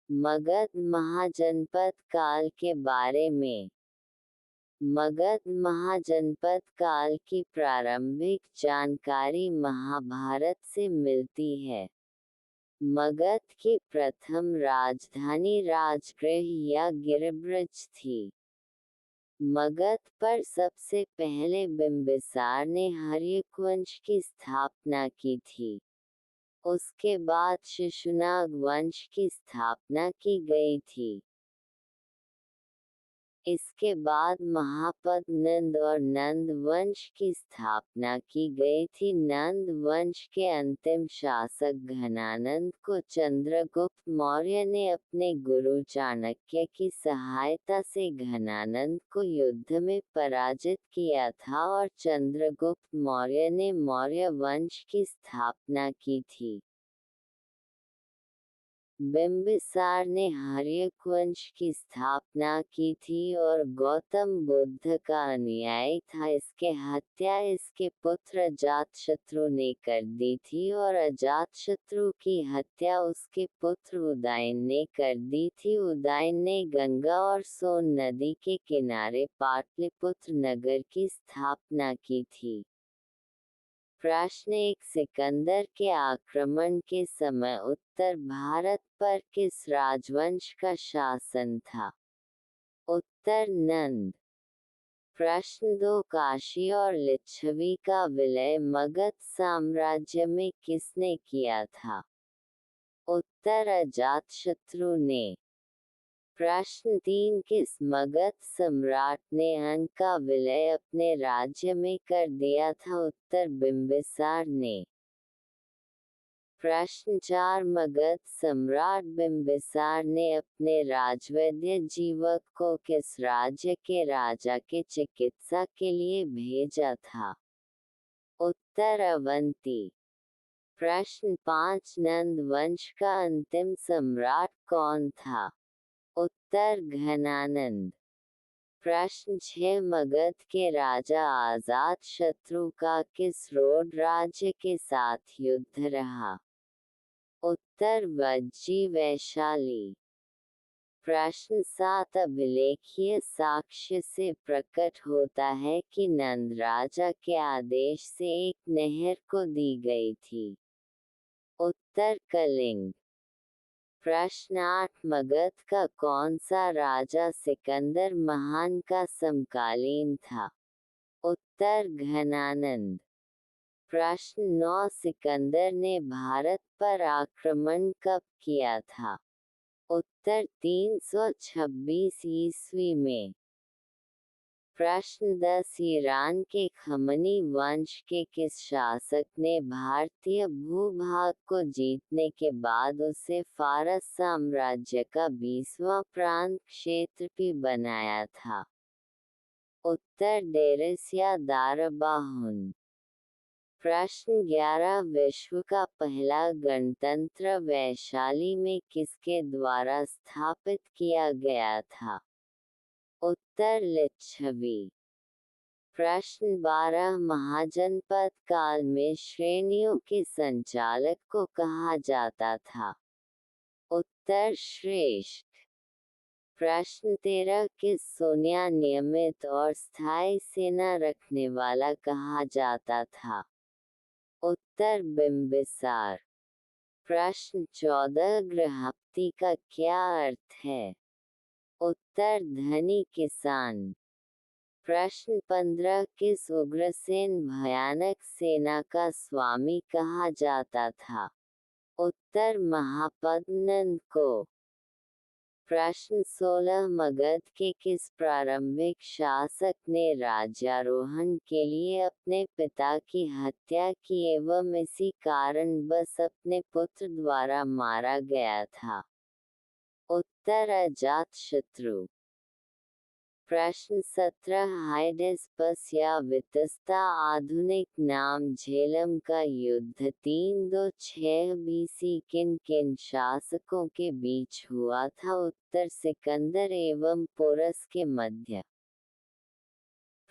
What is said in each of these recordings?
मगध महाजनपद काल के बारे में। मगध महाजनपद काल की प्रारंभिक जानकारी महाभारत से मिलती है। मगध की प्रथम राजधानी राजगृह या गिरिब्रज थी। मगध पर सबसे पहले बिंबिसार ने हर्यकवंश की स्थापना की थी। उसके बाद शिशुनाग वंश की स्थापना की गई थी। इसके बाद महापद नंद और नंद वंश की स्थापना की गई थी। नंद वंश के अंतिम शासक घनानंद को चंद्रगुप्त मौर्य ने अपने गुरु चाणक्य की सहायता से घनानंद को युद्ध में पराजित किया था और चंद्रगुप्त मौर्य ने मौर्य वंश की स्थापना की थी। बिंबिसार ने हर्यकवंश की स्थापना की थी और गौतम बुद्ध का अनुयायी था। इसके हत्या इसके पुत्र अजातशत्रु ने कर दी थी और अजातशत्रु की हत्या उसके पुत्र उदयन ने कर दी थी। उदयन ने गंगा और सोन नदी के किनारे पाटलिपुत्र नगर की स्थापना की थी। प्रश्न एक सिकंदर के आक्रमण के समय उत्तर भारत पर किस राजवंश का शासन था? उत्तर नंद। प्रश्न दो काशी और लिच्छवी का विलय मगध साम्राज्य में किसने किया था? उत्तर अजातशत्रु ने। प्रश्न 3 किस मगध सम्राट ने अंक का विलय अपने राज्य में कर दिया था? उत्तर बिंबिसार ने। प्रश्न 4 मगध सम्राट बिंबिसार ने अपने राजवैद्य जीवक को किस राज्य के राजा के चिकित्सा के लिए भेजा था? उत्तर अवंती। प्रश्न 5 नंद वंश का अंतिम सम्राट कौन था? उत्तर घनानंद। प्रश्न 6 मगध के राजा अजातशत्रु का किस रोड राज्य के साथ युद्ध रहा? उत्तर वज्जी वैशाली। प्रश्न 7 अभिलेखीय साक्ष्य से प्रकट होता है कि नंद राजा के आदेश से एक नहर को दी गई थी? उत्तर कलिंग। प्रश्न 8 मगध का कौन सा राजा सिकंदर महान का समकालीन था? उत्तर घनानंद। प्रश्न 9 सिकंदर ने भारत पर आक्रमण कब किया था? उत्तर 326 ईस्वी में। प्रश्न 10 ईरान के खमनी वंश के किस शासक ने भारतीय भूभाग को जीतने के बाद उसे फारस साम्राज्य का 20वां प्रांत क्षेत्र भी बनाया था? उत्तर डेरिस या दारबाहुन। प्रश्न 11 विश्व का पहला गणतंत्र वैशाली में किसके द्वारा स्थापित किया गया था? उत्तर लिच्छवी। प्रश्न 12 महाजनपद काल में श्रेणियों के संचालक को कहा जाता था? उत्तर श्रेष्ठ। प्रश्न 13 किस सोनिया नियमित और स्थायी सेना रखने वाला कहा जाता था? उत्तर बिंबिसार। प्रश्न 14 गृहपति का क्या अर्थ है? उत्तर धनी किसान। प्रश्न 15 किस उग्रसेन भयानक सेना का स्वामी कहा जाता था? उत्तर महापद नंद को। प्रश्न 16 मगध के किस प्रारंभिक शासक ने राज्यारोहण के लिए अपने पिता की हत्या की एवं इसी कारण बस अपने पुत्र द्वारा मारा गया था? उत्तर अजातशत्रु। प्रश्न 17 हाइडेस्पस या वितस्ता आधुनिक नाम झेलम का युद्ध 326 बीसी किन किन शासकों के बीच हुआ था? उत्तर सिकंदर एवं पोरस के मध्य।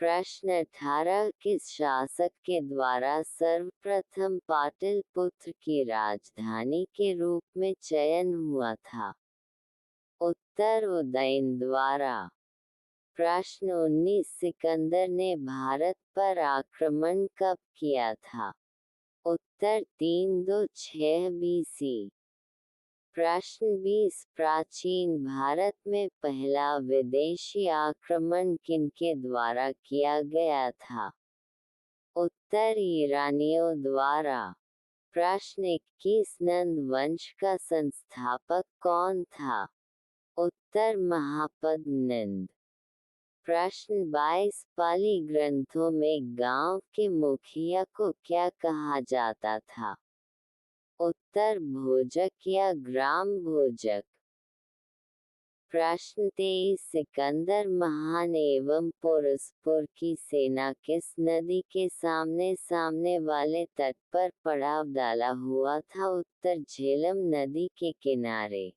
प्रश्न 18 किस शासक के द्वारा सर्वप्रथम पाटलिपुत्र की राजधानी के रूप में चयन हुआ था? उत्तर उदयन द्वारा। प्रश्न 19 सिकंदर ने भारत पर आक्रमण कब किया था? उत्तर 326 BC। प्रश्न 20 प्राचीन भारत में पहला विदेशी आक्रमण किनके द्वारा किया गया था? उत्तर ईरानियों द्वारा। प्रश्न 21 नंद वंश का संस्थापक कौन था? उत्तर महापद नंद। प्रश्न 22 पाली ग्रंथों में गांव के मुखिया को क्या कहा जाता था? उत्तर भोजक या ग्राम भोजक। प्रश्न 23 सिकंदर महान एवं पुरुषपुर की सेना किस नदी के सामने सामने वाले तट पर पड़ाव डाला हुआ था? उत्तर झेलम नदी के किनारे।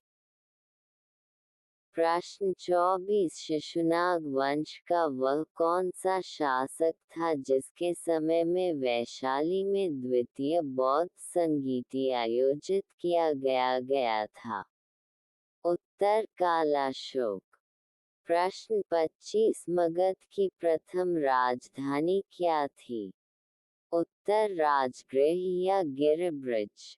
प्रश्न 24 शिशुनाग वंश का वह कौन सा शासक था जिसके समय में वैशाली में द्वितीय बौद्ध संगीति आयोजित किया गया था? उत्तर कालाशोक। प्रश्न 25 मगध की प्रथम राजधानी क्या थी? उत्तर राजगृह या गिरिब्रज।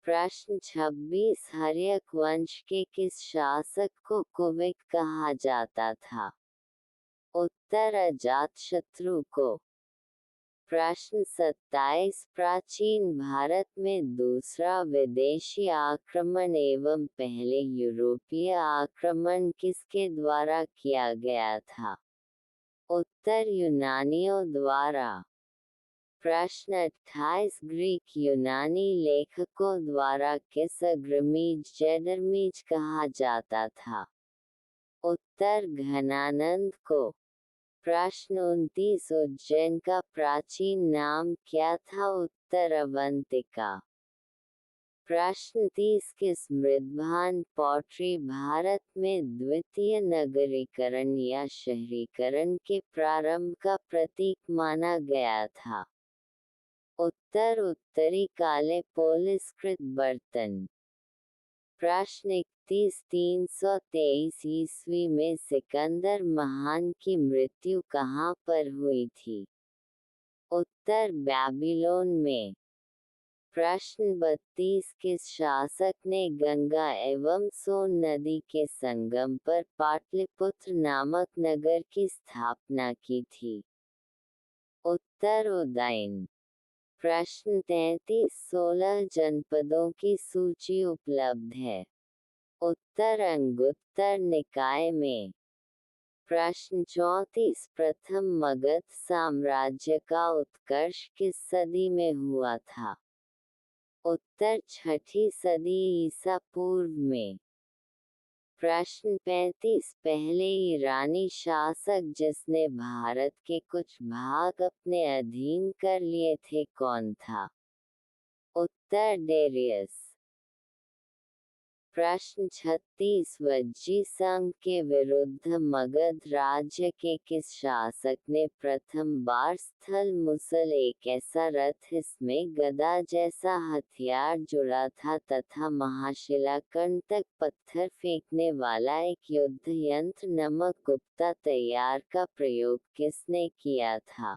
प्रश्न 26 हर्यक वंश के किस शासक को कुविक कहा जाता था? उत्तर अजातशत्रु को। प्रश्न 27 प्राचीन भारत में दूसरा विदेशी आक्रमण एवं पहले यूरोपीय आक्रमण किसके द्वारा किया गया था? उत्तर यूनानियों द्वारा। प्रश्न 28 ग्रीक यूनानी लेखकों द्वारा किस अग्रमीज जैडरमीज कहा जाता था? उत्तर घनानंद को। प्रश्न 29 उज्जैन का प्राचीन नाम क्या था? उत्तर अवंतिका। प्रश्न 30 किस मृदभान पॉटरी भारत में द्वितीय नगरीकरण या शहरीकरण के प्रारंभ का प्रतीक माना गया था? उत्तर उत्तरी काले पोलिसकृत बर्तन। प्रश्न 31 323 ईस्वी में सिकंदर महान की मृत्यु कहाँ पर हुई थी? उत्तर बैबिलोन में। प्रश्न 32 किस शासक ने गंगा एवं सोन नदी के संगम पर पाटलिपुत्र नामक नगर की स्थापना की थी? उत्तर उदयन। प्रश्न 33 16 जनपदों की सूची उपलब्ध है। उत्तर अंगुत्तर निकाय में। प्रश्न 34 प्रथम मगध साम्राज्य का उत्कर्ष किस सदी में हुआ था? उत्तर 6ठी सदी ईसा पूर्व में। प्रश्न 35 पहले ईरानी शासक जिसने भारत के कुछ भाग अपने अधीन कर लिए थे कौन था? उत्तर डेरियस। प्रश्न 36 वज्जी संघ के विरुद्ध मगध राज्य के किस शासक ने प्रथम बार स्थल मुसल एक ऐसा रथ इसमें गदा जैसा हथियार जुड़ा था तथा महाशिलाकंटक पत्थर फेंकने वाला एक युद्ध यंत्र नमक गुप्ता तैयार का प्रयोग किसने किया था?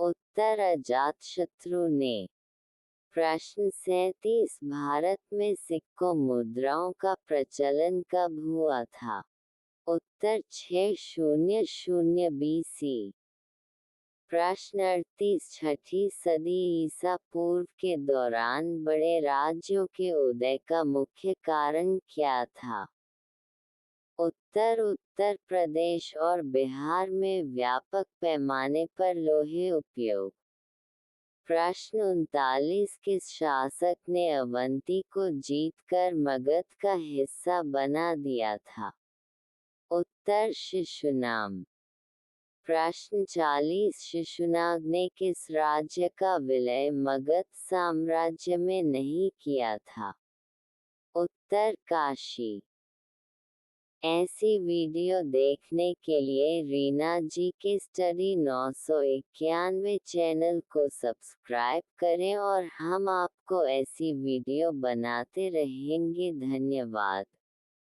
उत्तर अजातशत्रु ने। प्रश्न 37 भारत में सिक्कों मुद्राओं का प्रचलन कब हुआ था? उत्तर 600 BC। प्रश्न 38 छठी सदी ईसा पूर्व के दौरान बड़े राज्यों के उदय का मुख्य कारण क्या था? उत्तर उत्तर प्रदेश और बिहार में व्यापक पैमाने पर लोहे उपयोग। प्रश्न 39 किस शासक ने अवंती को जीतकर मगध का हिस्सा बना दिया था? उत्तर शिशुनाम। प्रश्न 40 शिशुनाग ने किस राज्य का विलय मगध साम्राज्य में नहीं किया था? उत्तर काशी। ऐसी वीडियो देखने के लिए रीना जी के स्टडी 991 चैनल को सब्सक्राइब करें और हम आपको ऐसी वीडियो बनाते रहेंगे। धन्यवाद।